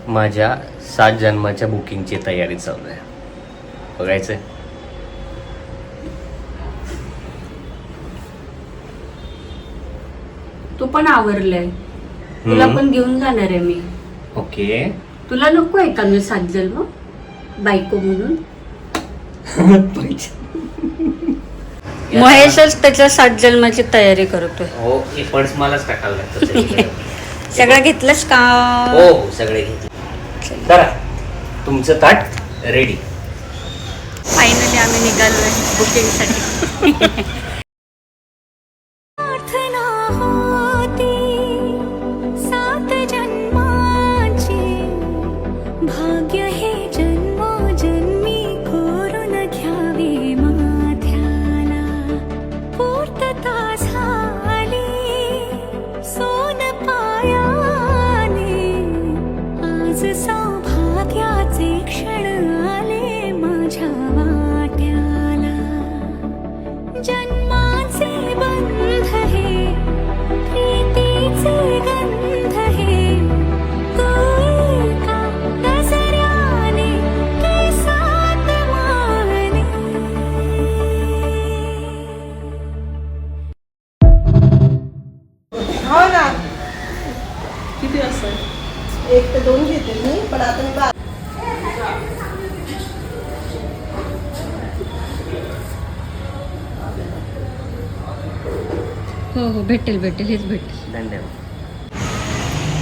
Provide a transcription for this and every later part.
माझ्या 7 जन्माच्या बुकिंगची तयारी चालू आहे. बघायचंय. तू पण आवरलंय. तुला पण घेऊन जाणार आहे मी. ओके. तुला नको आहे का मी 7 जन्म बायको म्हणून? महेशच त्याच्या 7 जन्माची तयारी करतोय. हो, हे पर्स मलाच टाकायला लागतं. सगळं घेतलंस का? हो हो, सगळे घेतले. करा तुमचं ताट रेडी. फायनली आम्ही निघालोय बुकिंगसाठी. किती वाजता? 1 ते 2 घेते मी, पण आता मी हो हो, भेटेल भेटेल, हेच भेटेल. धन्यवाद.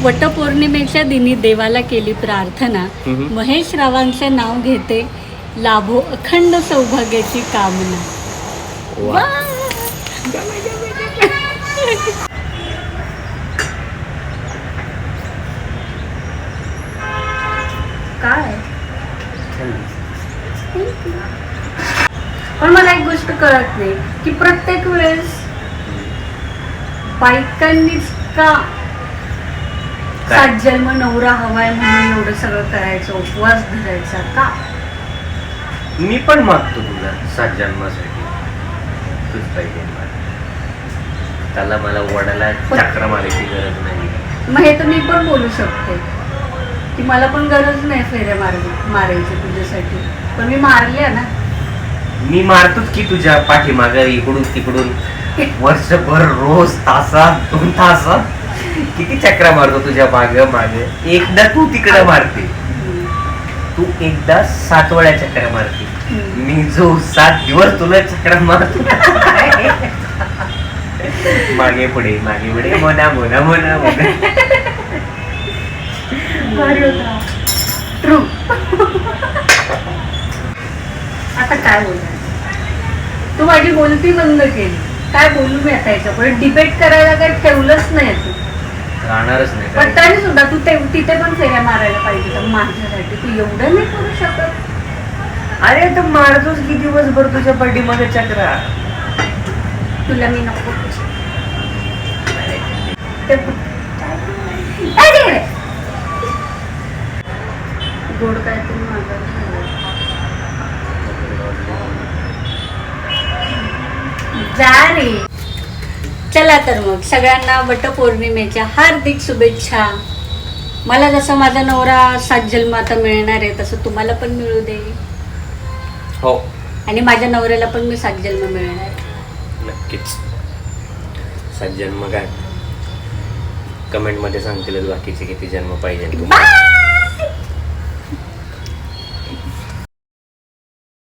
वटपौर्णिमेच्या दिनी देवाला केली प्रार्थना. महेश रावांचे नाव घेते, लाभो अखंड सौभाग्याची कामना. वा. काय पण मला एक गोष्ट कळत नाही की प्रत्येक वेळेस बायकांनीच का 7 जन्म नवरा हवाय म्हणून एवढं सगळं करायचं, उपवास धरायचा का? मी पण मागतो तुला 7 जन्मासाठी. तूच पाहिजे. त्याला मला वडाला चक्र मारायची गरज नाही. मग हे तर मी पण बोलू शकते की मला पण गरज नाही फेऱ्या मारायची तुझ्यासाठी, पण मी मारल्या ना. मी मारतोच की तुझ्या पाठीमागे इकडून तिकडून वर्षभर, रोज तासात 2 तासात किती चक्रा मारतो तुझ्या मागे मागे. एकदा तू तिकडे मारते, तू एकदा 7 वेळा चक्रा मारते. मी जो 7 दिवस तुला चक्रा मारतो. मागे पुढे मोना मोना मोना मोना. ट्रू. आता काय बोलणार? तू माझी बोलती बंद केली. काय बोलू मी आता याच्यापुढे? डिबेट करायला काय ठेवलंच नाही तू. राहणारच नाही. पण तरी सुद्धा तू तिथे पण फेऱ्या मारायला पाहिजे तर माझ्यासाठी. तू एवढं नाही करू शकत? अरे तर मारतोच की दिवसभर तुझ्या पाठीमागे चक्रा. तुला मी नको. गोड काय तरी जा रे. चला तर मग सगळ्यांना वटपौर्णिमेच्या हार्दिक शुभेच्छा. मला जसं माझा नवरा 7 जन्म आता मिळणार आहे तसं तुम्हाला पण मिळू दे. हो, आणि माझ्या नवऱ्याला पण मी 7 जन्म मिळणार आहे. नक्कीच. 7 जन्म काय कमेंट मध्ये सांगतील बाकीचे किती जन्म पाहिजे तुम्हाला.